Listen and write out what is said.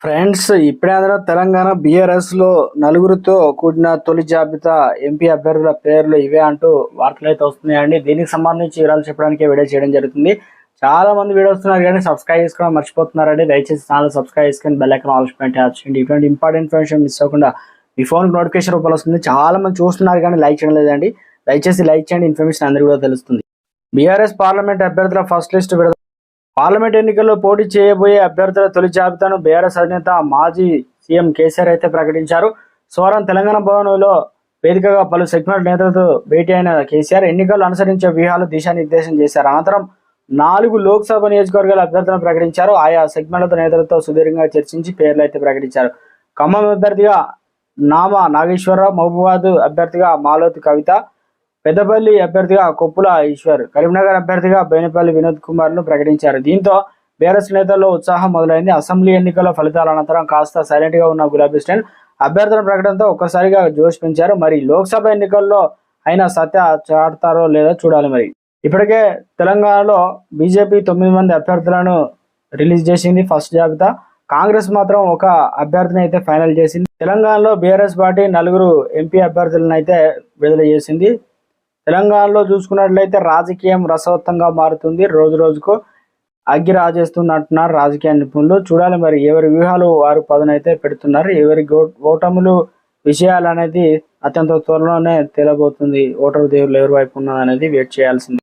Friends, ఇప్పుడే అందరూ Telangana BRS లో నలుగురితో కూడిన తొలి జాబితా ఎంపీ అభ్యర్థుల పేర్లు ఇవే అంటూ వార్తలు అయితే వస్తున్నాయండి. దీనికి సంబంధించి వివరాలు చెప్పడానికి వీడియో చేయడం జరుగుతుంది. చాలా మంది వీడియో వస్తున్నారు కానీ సబ్స్క్రైబ్ చేసుకోవడం మర్చిపోతున్నారండి. దయచేసి ఛానల్ సబ్స్క్రైబ్ చేసుకొని బెల్ ఐకాన్ ఆల్ ట్యాప్ చేయండి. ఇటువంటి ఇంపార్టెంట్ ఇన్ఫర్మేషన్ మిస్ అవ్వకుండా మీ ఫోన్ నోటిఫికేషన్ రూపంలో వస్తుంది. చాలా మంది చూస్తున్నారు కానీ లైక్ చేయడం లేదండి. దయచేసి లైక్ చేయండి, ఇన్ఫర్మేషన్ అందరికీ కూడా తెలుస్తుంది. బీఆర్ఎస్ పార్లమెంట్ అభ్యర్థుల ఫస్ట్ లిస్ట్ విడుదల. పార్లమెంట్ ఎన్నికల్లో పోటీ చేయబోయే అభ్యర్థుల తొలి జాబితాను బీఆర్ఎస్ అధినేత మాజీ సీఎం కేసీఆర్ అయితే ప్రకటించారు. సోమవారం తెలంగాణ భవన్లో వేదికగా పలు సెగ్మెంట్ నేతలతో భేటీ అయిన కేసీఆర్ ఎన్నికల్లో అనుసరించే వ్యూహాలు దిశానిర్దేశం చేశారు. అనంతరం 4 లోక్సభ నియోజకవర్గాల అభ్యర్థులను ప్రకటించారు. ఆయా సెగ్మెంట్ల నేతలతో సుదీర్ఘంగా చర్చించి పేర్లు అయితే ప్రకటించారు. ఖమ్మం అభ్యర్థిగా నామా నాగేశ్వరరావు, మహబూబాబాద్ అభ్యర్థిగా మాలోతు కవిత, పెద్దపల్లి అభ్యర్థిగా కొప్పుల ఈశ్వర్, కరీంనగర్ అభ్యర్థిగా బేనపల్లి వినోద్ కుమార్ను ప్రకటించారు. దీంతో బీఆర్ఎస్ నేతల్లో ఉత్సాహం మొదలైంది. అసెంబ్లీ ఎన్నికల ఫలితాల అనంతరం కాస్త సైలెంట్ గా ఉన్న గులాబీ శ్రేణి అభ్యర్థుల ప్రకటనతో ఒక్కసారిగా జోష్ పెంచారు. మరి లోక్సభ ఎన్నికల్లో అయినా సత్య చాటుతారో లేదో చూడాలి. మరి ఇప్పటికే తెలంగాణలో బీజేపీ 9 మంది అభ్యర్థులను రిలీజ్ చేసింది ఫస్ట్ జాబితా. కాంగ్రెస్ మాత్రం ఒక అభ్యర్థిని అయితే ఫైనల్ చేసింది. తెలంగాణలో బీఆర్ఎస్ పార్టీ 4 ఎంపీ అభ్యర్థులను అయితే విడుదల చేసింది. తెలంగాణలో చూసుకున్నట్లయితే రాజకీయం రసవత్తంగా మారుతుంది. రోజు రోజుకు అగ్గి రాజేస్తుంది అంటున్నారు రాజకీయ నిపుణులు. చూడాలి మరి ఎవరి వ్యూహాలు వారు పదునైతే పెడుతున్నారు. ఎవరి ఓటములు విషయాలు అనేది అత్యంత త్వరలోనే తేలబోతుంది. ఓటరు దేవుళ్ళు ఎవరి వైపు ఉన్నదనేది వెయిట్ చేయాల్సింది.